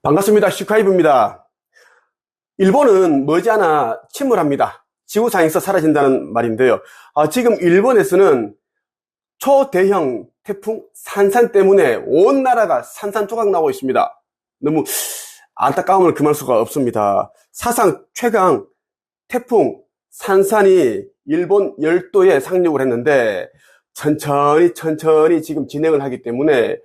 반갑습니다. 슈카이브입니다. 일본은 머지않아 침몰합니다. 지구상에서 사라진다는 말인데요. 지금 일본에서는 초대형 태풍 산산 때문에 온 나라가 산산조각 나고 있습니다. 너무 안타까움을 금할 수가 없습니다. 사상 최강 태풍 산산이 일본 열도에 상륙을 했는데 천천히 지금 진행을 하기 때문에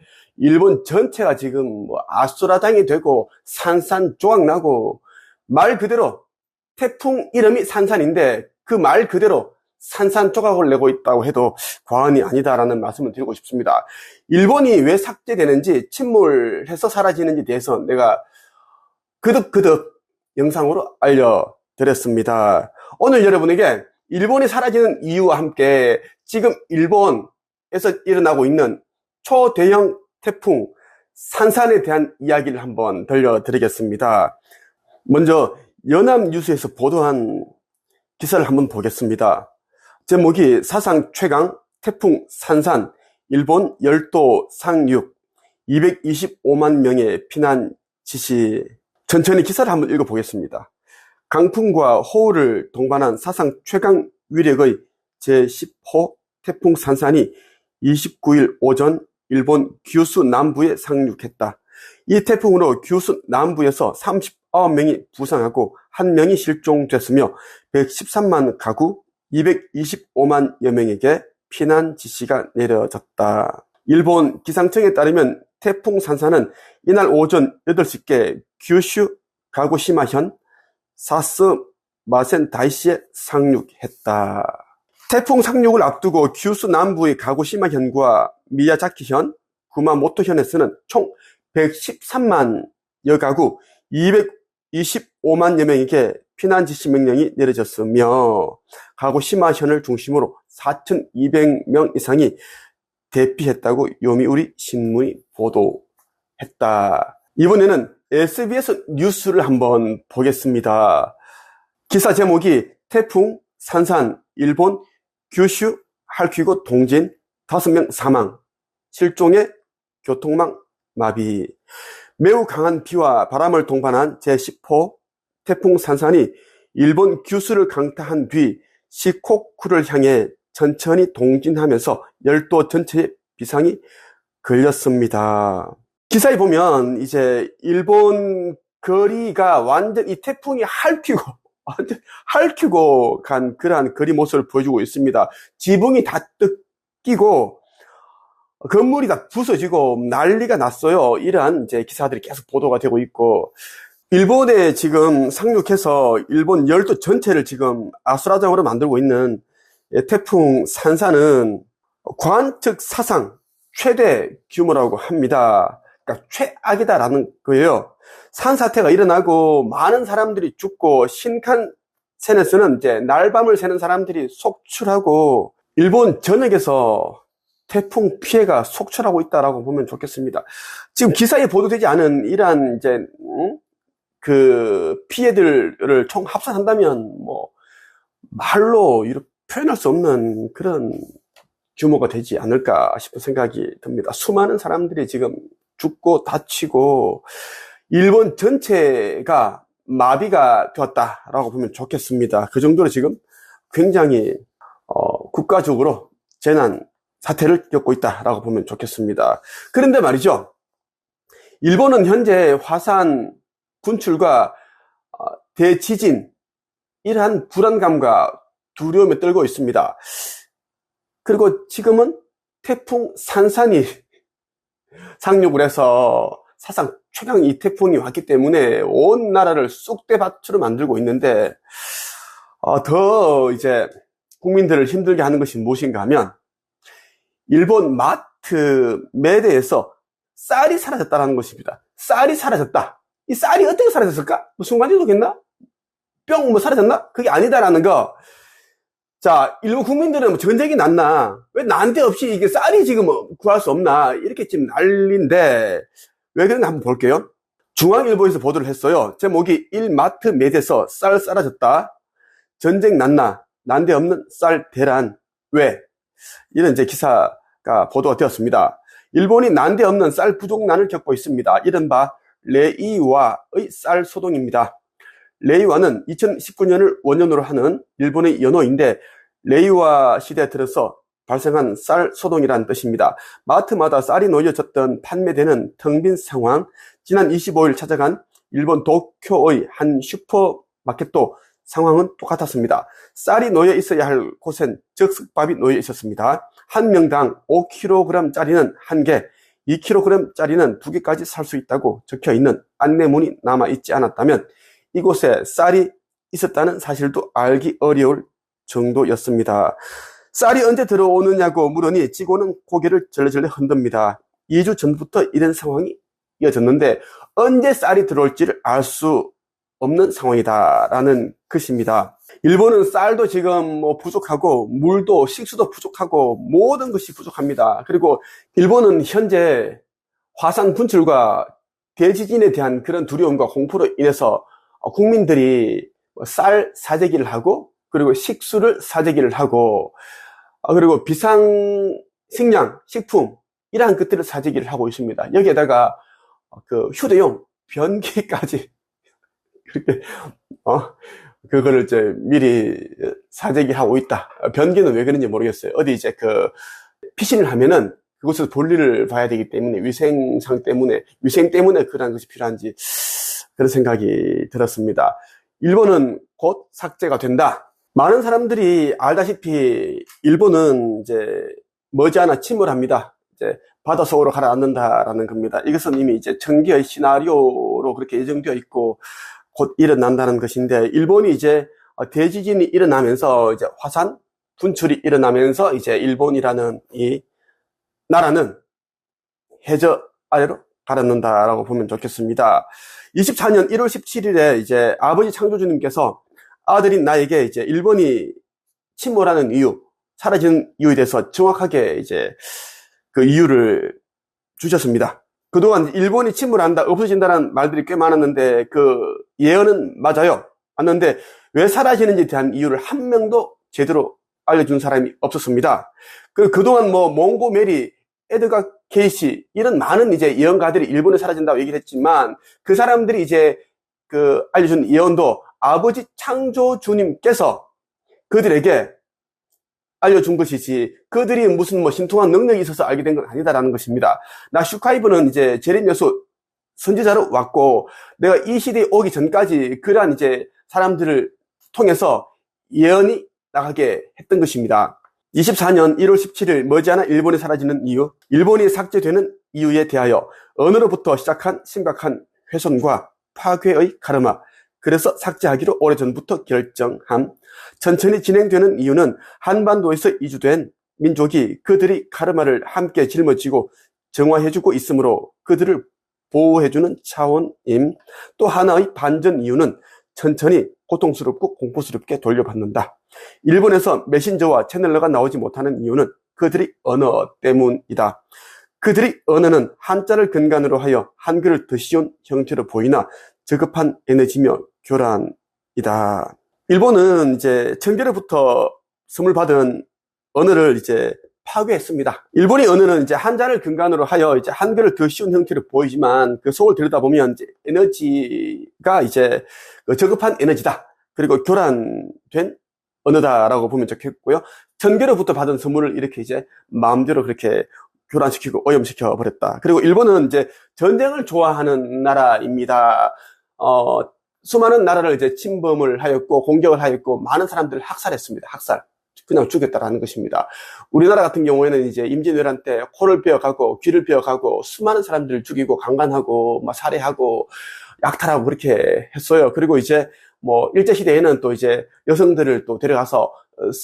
일본 전체가 지금 아수라장이 되고 산산조각 나고, 말 그대로 태풍 이름이 산산인데 그 말 그대로 산산조각을 내고 있다고 해도 과언이 아니다라는 말씀을 드리고 싶습니다. 일본이 왜 삭제되는지, 침몰해서 사라지는지 대해서 내가 그득 영상으로 알려드렸습니다. 오늘 여러분에게 일본이 사라지는 이유와 함께 지금 일본에서 일어나고 있는 초대형 태풍 산산에 대한 이야기를 한번 들려드리겠습니다. 먼저 연합뉴스에서 보도한 기사를 한번 보겠습니다. 제목이 사상 최강 태풍 산산, 일본 열도 상륙, 225만 명의 피난 지시. 천천히 기사를 한번 읽어보겠습니다. 강풍과 호우를 동반한 사상 최강 위력의 제10호 태풍 산산이 29일 오전 일본 규슈 남부에 상륙했다. 이 태풍으로 규슈 남부에서 39명이 부상하고 1명이 실종됐으며 113만 가구 225만여 명에게 피난 지시가 내려졌다. 일본 기상청에 따르면 태풍 산산은 이날 오전 8시께 규슈 가고시마현 사스 마센다이시에 상륙했다. 태풍 상륙을 앞두고 규슈 남부의 가고시마현과 미야자키현, 구마모토현에서는 총 113만여 가구 225만여 명에게 피난 지시 명령이 내려졌으며 가고시마현을 중심으로 4,200명 이상이 대피했다고 요미우리 신문이 보도했다. 이번에는 SBS 뉴스를 한번 보겠습니다. 기사 제목이 태풍 산산, 일본 규슈 할퀴고 동진 5명 사망, 실종의 교통망 마비. 매우 강한 비와 바람을 동반한 제10호 태풍 산산이 일본 규슈를 강타한 뒤 시코쿠를 향해 천천히 동진하면서 열도 전체에 비상이 걸렸습니다. 기사에 보면 이제 일본 거리가 완전 이 태풍이 핥히고 간 그러한 거리 모습을 보여주고 있습니다. 지붕이 다 뜯기고 건물이 다 부서지고 난리가 났어요. 이러한 이제 기사들이 계속 보도가 되고 있고, 일본에 지금 상륙해서 일본 열도 전체를 지금 아수라장으로 만들고 있는 태풍 산산은 관측 사상 최대 규모라고 합니다. 그러니까 최악이다라는 거예요. 산사태가 일어나고 많은 사람들이 죽고, 신칸센에서는 이제 날밤을 새는 사람들이 속출하고, 일본 전역에서 태풍 피해가 속출하고 있다라고 보면 좋겠습니다. 지금 기사에 보도되지 않은 이러한 이제 그 피해들을 총 합산한다면 말로 이렇게 표현할 수 없는 그런 규모가 되지 않을까 싶은 생각이 듭니다. 수많은 사람들이 지금 죽고 다치고 일본 전체가 마비가 되었다라고 보면 좋겠습니다. 그 정도로 지금 굉장히 국가적으로 재난 사태를 겪고 있다라고 보면 좋겠습니다. 그런데 말이죠, 일본은 현재 화산 분출과 대지진, 이러한 불안감과 두려움에 떨고 있습니다. 그리고 지금은 태풍 산산이 상륙을 해서 사상 최강 이 태풍이 왔기 때문에 온 나라를 쑥대밭으로 만들고 있는데, 더 이제 국민들을 힘들게 하는 것이 무엇인가 하면, 일본 마트 매대에서 쌀이 사라졌다는 것입니다. 쌀이 사라졌다. 이 쌀이 어떻게 사라졌을까? 순간이동했나? 뿅 사라졌나? 그게 아니다라는 거. 자, 일본 국민들은 전쟁이 났나? 왜 난데없이 이게 쌀이 지금 구할 수 없나? 이렇게 지금 난리인데 왜 그런가 한번 볼게요. 중앙일보에서 보도를 했어요. 제목이 일마트 매대에서 쌀 사라졌다. 전쟁 났나? 난데없는 쌀 대란. 왜? 이런 이제 기사가 보도가 되었습니다. 일본이 난데없는 쌀 부족난을 겪고 있습니다. 이른바 레이와의 쌀 소동입니다. 레이와는 2019년을 원년으로 하는 일본의 연호인데 레이와 시대에 들어서 발생한 쌀 소동이라는 뜻입니다. 마트마다 쌀이 놓여졌던 판매되는 텅 빈 상황. 지난 25일 찾아간 일본 도쿄의 한 슈퍼마켓도 상황은 똑같았습니다. 쌀이 놓여 있어야 할 곳엔 즉석밥이 놓여 있었습니다. 한 명당 5kg짜리는 1개, 2kg짜리는 2개까지 살 수 있다고 적혀있는 안내문이 남아있지 않았다면 이곳에 쌀이 있었다는 사실도 알기 어려울 정도였습니다. 쌀이 언제 들어오느냐고 물으니 직원은 고개를 절레절레 흔듭니다. 2주 전부터 이런 상황이 이어졌는데 언제 쌀이 들어올지를 알 수 없는 상황이다라는 것입니다. 일본은 쌀도 지금 부족하고 물도 식수도 부족하고 모든 것이 부족합니다. 그리고 일본은 현재 화산 분출과 대지진에 대한 그런 두려움과 공포로 인해서 국민들이 쌀 사재기를 하고 그리고 식수를 사재기를 하고 그리고 비상식량, 식품 이러한 것들을 사재기를 하고 있습니다. 여기에다가 그 휴대용 변기까지 그렇게 그거를 이제 미리 사재기하고 있다. 변기는 왜 그런지 모르겠어요. 어디 이제 그 피신을 하면은 그곳에서 볼일을 봐야 되기 때문에 위생 때문에 그런 것이 필요한지 그런 생각이 들었습니다. 일본은 곧 삭제가 된다. 많은 사람들이 알다시피 일본은 이제 머지않아 침몰합니다. 이제 바다 속으로 가라앉는다라는 겁니다. 이것은 이미 이제 전기의 시나리오로 그렇게 예정되어 있고 곧 일어난다는 것인데 일본이 이제 대지진이 일어나면서 이제 화산 분출이 일어나면서 이제 일본이라는 이 나라는 해저 아래로 가라앉는다라고 보면 좋겠습니다. 24년 1월 17일에 이제 아버지 창조주님께서 아들인 나에게 이제 일본이 침몰하는 이유, 사라지는 이유에 대해서 정확하게 이제 그 이유를 주셨습니다. 그동안 일본이 침몰한다, 없어진다는 말들이 꽤 많았는데 그 예언은 맞는데 왜 사라지는지에 대한 이유를 한 명도 제대로 알려준 사람이 없었습니다. 그동안 몽고 메리, 에드가 케이시 이런 많은 이제 예언가들이 일본에 사라진다고 얘기를 했지만 그 사람들이 이제 그 알려준 예언도 아버지 창조주님께서 그들에게 알려준 것이지 그들이 무슨 신통한 능력이 있어서 알게 된 건 아니다라는 것입니다. 나 슈카이브는 이제 제레미야서 선지자로 왔고 내가 이 시대에 오기 전까지 그러한 이제 사람들을 통해서 예언이 나가게 했던 것입니다. 24년 1월 17일 머지않아 일본이 사라지는 이유, 일본이 삭제되는 이유에 대하여 언어로부터 시작한 심각한 훼손과 파괴의 카르마, 그래서 삭제하기로 오래전부터 결정함. 천천히 진행되는 이유는 한반도에서 이주된 민족이 그들이 카르마를 함께 짊어지고 정화해주고 있으므로 그들을 보호해주는 차원임. 또 하나의 반전 이유는 천천히 고통스럽고 공포스럽게 돌려받는다. 일본에서 메신저와 채널러가 나오지 못하는 이유는 그들의 언어 때문이다. 그들의 언어는 한자를 근간으로 하여 한글을 더 쉬운 형태로 보이나 저급한 에너지며 교란이다. 일본은 이제 청결로부터 선물 받은 언어를 이제 파괴했습니다. 일본의 언어는 이제 한자를 근간으로 하여 이제 한글을 더 쉬운 형태로 보이지만 그 속을 들여다보면 이제 에너지가 이제 저급한 에너지다. 그리고 교란된 언어다라고 보면 좋겠고요. 청결로부터 받은 선물을 이렇게 이제 마음대로 그렇게 교란시키고 오염시켜 버렸다. 그리고 일본은 이제 전쟁을 좋아하는 나라입니다. 수많은 나라를 이제 침범을 하였고 공격을 하였고 많은 사람들을 학살했습니다. 학살. 그냥 죽였다라는 것입니다. 우리나라 같은 경우에는 이제 임진왜란 때 코를 베어가고 귀를 베어가고 수많은 사람들을 죽이고 강간하고 살해하고 약탈하고 그렇게 했어요. 그리고 이제 일제시대에는 또 이제 여성들을 또 데려가서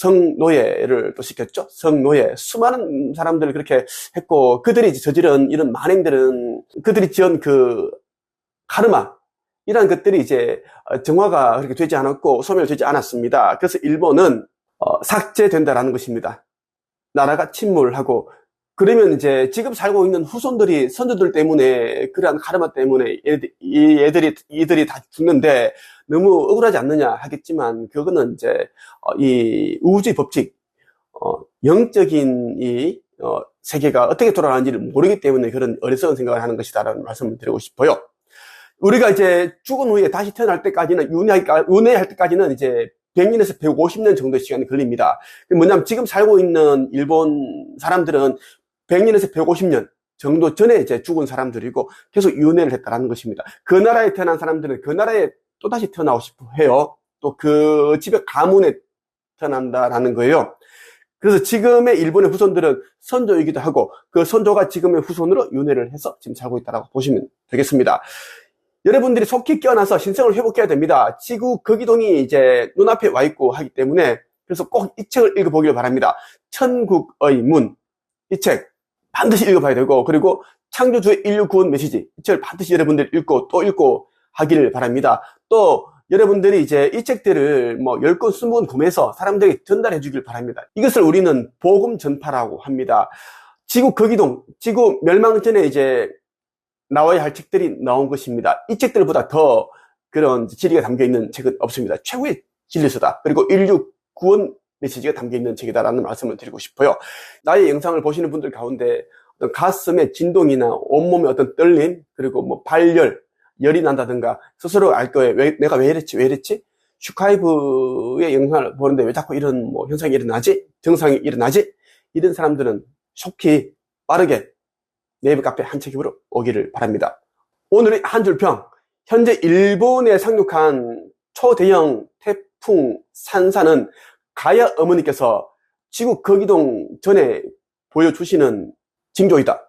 성노예를 또 시켰죠. 성노예. 수많은 사람들을 그렇게 했고 그들이 저지른 이런 만행들은 그들이 지은 그 카르마 이런 것들이 이제 정화가 그렇게 되지 않았고 소멸되지 않았습니다. 그래서 일본은 삭제된다라는 것입니다. 나라가 침몰하고 그러면 이제 지금 살고 있는 후손들이 선조들 때문에 그러한 카르마 때문에 이들이 다 죽는데 너무 억울하지 않느냐 하겠지만 그거는 이제 이 우주의 법칙, 영적인 이 세계가 어떻게 돌아가는지를 모르기 때문에 그런 어리석은 생각을 하는 것이다라는 말씀을 드리고 싶어요. 우리가 이제 죽은 후에 다시 태어날 때까지는, 윤회할 때까지는 이제 100년에서 150년 정도의 시간이 걸립니다. 뭐냐면 지금 살고 있는 일본 사람들은 100년에서 150년 정도 전에 이제 죽은 사람들이고 계속 윤회를 했다라는 것입니다. 그 나라에 태어난 사람들은 그 나라에 또다시 태어나고 싶어 해요. 또 그 집의 가문에 태어난다라는 거예요. 그래서 지금의 일본의 후손들은 선조이기도 하고 그 선조가 지금의 후손으로 윤회를 해서 지금 살고 있다고 보시면 되겠습니다. 여러분들이 속히 깨어나서 신성을 회복해야 됩니다. 지구 거기동이 이제 눈앞에 와 있고 하기 때문에 그래서 꼭 이 책을 읽어보길 바랍니다. 천국의 문, 이 책 반드시 읽어봐야 되고, 그리고 창조주의 인류 구원 메시지, 이 책을 반드시 여러분들이 읽고 또 읽고 하기를 바랍니다. 또 여러분들이 이제 이 책들을 뭐 10권, 20권 구매해서 사람들에게 전달해 주길 바랍니다. 이것을 우리는 복음 전파라고 합니다. 지구 거기동, 지구 멸망 전에 이제 나와야 할 책들이 나온 것입니다. 이 책들보다 더 그런 진리가 담겨있는 책은 없습니다. 최고의 진리서다. 그리고 인류 구원 메시지가 담겨있는 책이다라는 말씀을 드리고 싶어요. 나의 영상을 보시는 분들 가운데 어떤 가슴의 진동이나 온몸의 어떤 떨림, 그리고 뭐 발열, 열이 난다든가 스스로 알 거예요. 내가 왜 이랬지? 슈카이브의 영상을 보는데 왜 자꾸 이런 뭐 현상이 일어나지? 증상이 일어나지? 이런 사람들은 속히 빠르게 네이버 카페 한책임으로 오기를 바랍니다. 오늘의 한 줄 평. 현재 일본에 상륙한 초대형 태풍 산사는 가야 어머니께서 지구 거기동 전에 보여주시는 징조이다.